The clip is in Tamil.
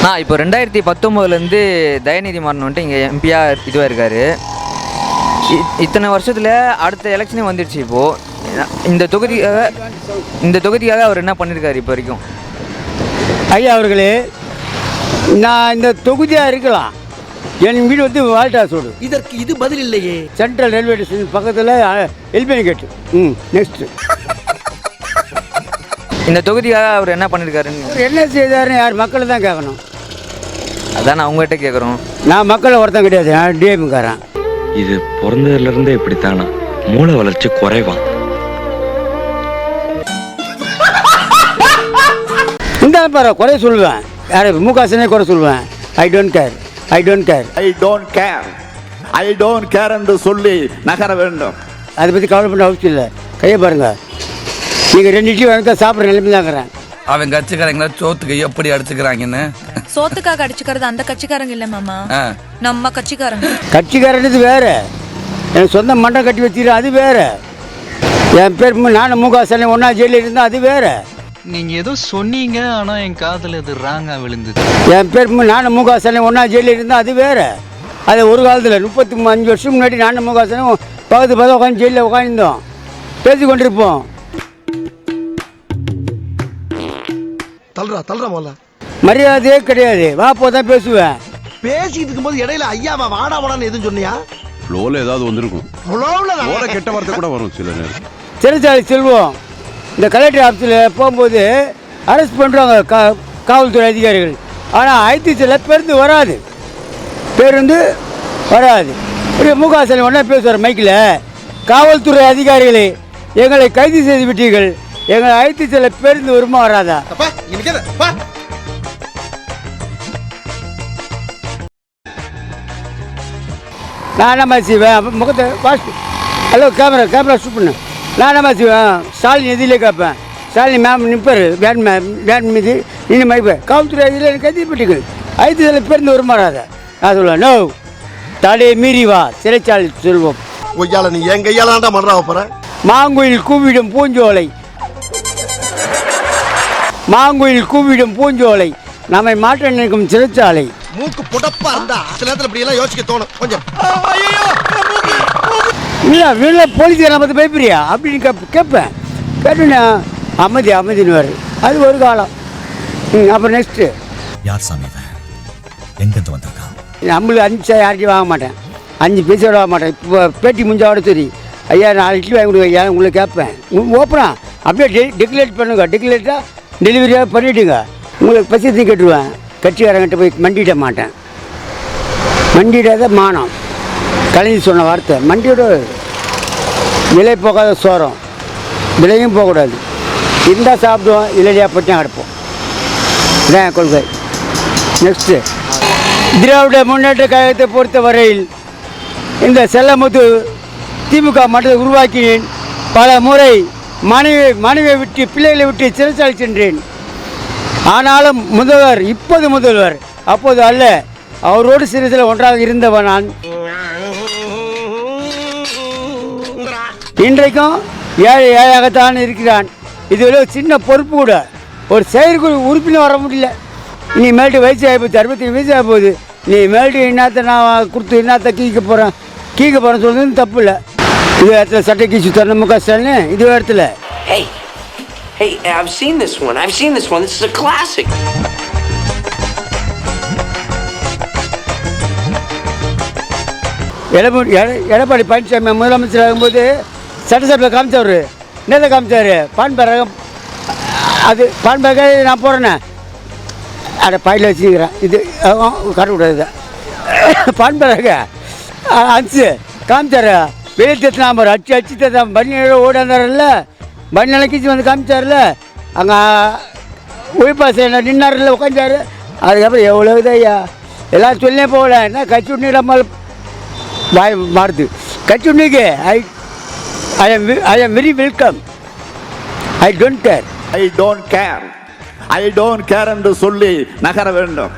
இப்போ 2019 தயநிதி மாறன் வந்துட்டு இங்கே எம்பியாக இதுவாக இருக்கார். இத்தனை வருஷத்தில் அடுத்த எலெக்ஷனே வந்துடுச்சு. இப்போது இந்த தொகுதிக்காக அவர் என்ன பண்ணியிருக்காரு இப்போ வரைக்கும்? ஐயா அவர்களே, நான் இந்த தொகுதியாக இருக்கலாம். என் வீடு வந்து வால்டாஸோடு. இதற்கு இது பதில் இல்லையே. சென்ட்ரல் ரயில்வே ஸ்டேஷன் பக்கத்தில் எல்பினி கேட்டு. நெக்ஸ்ட்டு இந்த தொகுதிக்காக அவர் என்ன பண்ணியிருக்காருன்னு அவர் என்ன செய்தாருன்னு யார் மக்களை தான் கேட்கணும். அதான் நான் உங்கள்கிட்ட கேட்குறோம். நான் மக்களை ஒருத்தன் கிடையாது, நான் டிஎம்காரன். இது பிறந்ததுலேருந்தே இப்படித்தானா? மூளை வளர்ச்சி குறைவான். இந்த பாரு குறை சொல்லுவேன். யார் முகாசனே குறை சொல்லுவேன். ஐ don't care, I don't care, I don't care, I don't care என்று சொல்லி நகர வேண்டும். அதை பற்றி கவலைப்பட அவசியம் இல்லை. கையை பாருங்க, நீங்கள் 2 இட்லி வாங்க சாப்பிட்ற நிலைமை தாங்கிறேன். அவன் கட்சிக்காரங்கள சோத்துக்கு எப்படி அடிச்சுக்கிறாங்கன்னு. சோத்துக்காக அடிச்சுக்கிறது அந்த கட்சிக்காரங்க இல்ல மாமா, நம்ம கட்சிக்காரங்க. கட்சிக்காரன் வேற, என் சொந்த மண்டம் கட்டி வச்சுக்கிறேன் அது வேற. என் பேர் நானும் முகாசனே ஒன்றா ஜெயிலில் இருந்தால் அது வேற. நீங்க ஏதோ சொன்னீங்க, ஆனா என் காதுல இது ராங்கா விழுந்தது. என் பேர் நானும் முகாசனே ஒன்றா ஜெயிலில் இருந்தால் அது வேற. அது ஒரு காலத்தில் 35 வருஷம் முன்னாடி நானும் முகாசனும் பக்கத்து உட்காந்து ஜெயிலில் உட்காந்துருந்தோம், பேசி கொண்டிருப்போம். மரியாதையே கிடையாது. வா போதான் பேசுவேன். பேசிட்டு இருக்கும்போது இடையில ஐயாவா வாடா வாடான்னு எதுவும் சொன்னியா? ஃப்ளோல ஏதாவது வந்திருக்கும். ஃப்ளோல கெட்ட வார்த்தை கூட வரும் சில நேரம். சிறைச்சாலை செல்வோம். இந்த கலெக்டர் ஆஃபீஸில் போகும்போது அரெஸ்ட் பண்ணுறாங்க காவல்துறை அதிகாரிகள். ஆனால் ஐடிசியில் பேருந்து வராது, ஒரு முகாசனை ஒன்றா பேசுவார் மைக்கில். காவல்துறை அதிகாரிகளே, எங்களை கைது செய்து விட்டீர்கள், எங்களை ஐடிசியில் பேருந்து வருமா வராதா? நான் என்ன செய்வேன்? முகத்தை வாஷ். ஹலோ, கேமரா ஷூட் பண்ணு. நான் என்ன செய்வேன்? ஸ்டாலின் எதிலே கேட்பேன். ஸ்டாலின் மேம் நிற்பார் வேன் மீது நின்று மைப்பேன். காவல்துறை அதில் எனக்கு கைதிப்பட்டீர்கள், ஐடிசியில் பேருந்து வருமா வராதா? நான் சொல்லுவேன், நோ, தடையை மீறி வா, சிறைச்சாலை செல்வோம். நீ என் கையால மறா போற. மாங்குயில் கூவிடும் பூஞ்சோலை, மாங்குயில் கூவிடும் பூஞ்சோலை, நம்மை மாற்ற நினைக்கும் சிறைச்சாலை. மூக்கு புடப்பா இருந்தா சில நேரத்துல இப்படி எல்லாம் யோசிக்க தோணும் கொஞ்சம். இல்லை போலீஸ்கார பார்த்து பயப்படுறியா அப்படின்னு கேட்பேன். கேட்டுனா அமைதின்னு வரு. அது ஒரு காலம். அப்புறம் நெக்ஸ்ட்டு யார் சாமி எங்கேருந்து வந்திருக்கான்? நம்மளுக்கு 5 பைசா யார்கிட்டையும் வாங்க மாட்டேன், 5 பைசா வாங்க மாட்டேன். இப்போ பேட்டி முடிஞ்சாவோட சரி, ஐயா 4 இட்லி வாங்கி கொடுங்க ஐயா உங்களுக்கு கேட்பேன். ஓப்பனா அப்படியே டிக்ளேட் பண்ணுங்க. டிக்ளேட்டாக டெலிவரியாக பண்ணிவிடுங்க. உங்களுக்கு பசியத்தையும் கேட்டுருவேன். கட்சிக்காரங்கிட்ட போய் மண்டிட மாட்டேன். மண்டிடாத மானம். கலைஞர் சொன்ன வார்த்தை மண்டியோட விலை போகாத சோறம், விலையும் போகக்கூடாது. இருந்தால் சாப்பிடுவோம், இல்லையா பட்டினா கிடப்போம். இதான் கொள்கை. நெக்ஸ்ட்டு, திராவிட முன்னேற்ற கழகத்தை பொறுத்த வரையில் இந்த செல்லமுத்து திமுக மட்டத்தை உருவாக்கினேன். பல முறை மனைவியை விட்டு பிள்ளைகளை விட்டு சிறைச்சாலை சென்றேன். ஆனாலும் இப்போது முதல்வர், அப்போது அல்ல, அவரோடு சிறையில் ஒன்றாக இருந்தவன் நான். இன்றைக்கும் ஏழையாகத்தான் இருக்கிறான். இதுவரை சின்ன பொறுப்பு கூட, ஒரு செயற்குழு உறுப்பினர் வர முடியல. நீ மேல்ட்டு வயசு ஆகிப்போச்சு, 65 வயசு ஆக போகுது. நீ மேல்ட்டு என்னத்தை நான் கொடுத்து என்னத்தை கீக்க போகிறேன்னு சொல்றது தப்பு இல்லை. இது இடத்துல சட்டை கீச்சு தரணும் முக ஸ்டாலின். இது இடத்துல Hey, I've seen this one. This is a classic. Edappadi Palaniswami முதலமைச்சர் ஆகும்போது சட்டசபையில் காமிச்சவர். என்னதை காமிச்சார்? பான்பரகம். அது பான்பரகம் நான் போகிறேன்னே அதை பாயில் வச்சுக்கிறேன். இது கட்டக்கூடாது. பான்பரக அச்சு காமிச்சார். வெளியேற்ற நம்பர் அடிச்சு தான் பண்ணி ஓடாந்தார்ல, பண்ணி கீச்சு வந்து காமிச்சார்ல. அங்கே ஒய்பாச நின்னார்ல உட்காந்தாரு. அதுக்கப்புறம் எவ்வளோ ஐயா எல்லாம் சொல்லே போகல. என்ன கட்சி உண்ணி நம்ம வாய் மாறுது. கட்சி உண்ணிக்கு I am very welcome. I don't care, I don't care, I don't care என்று சொல்லி நகர வேண்டும்.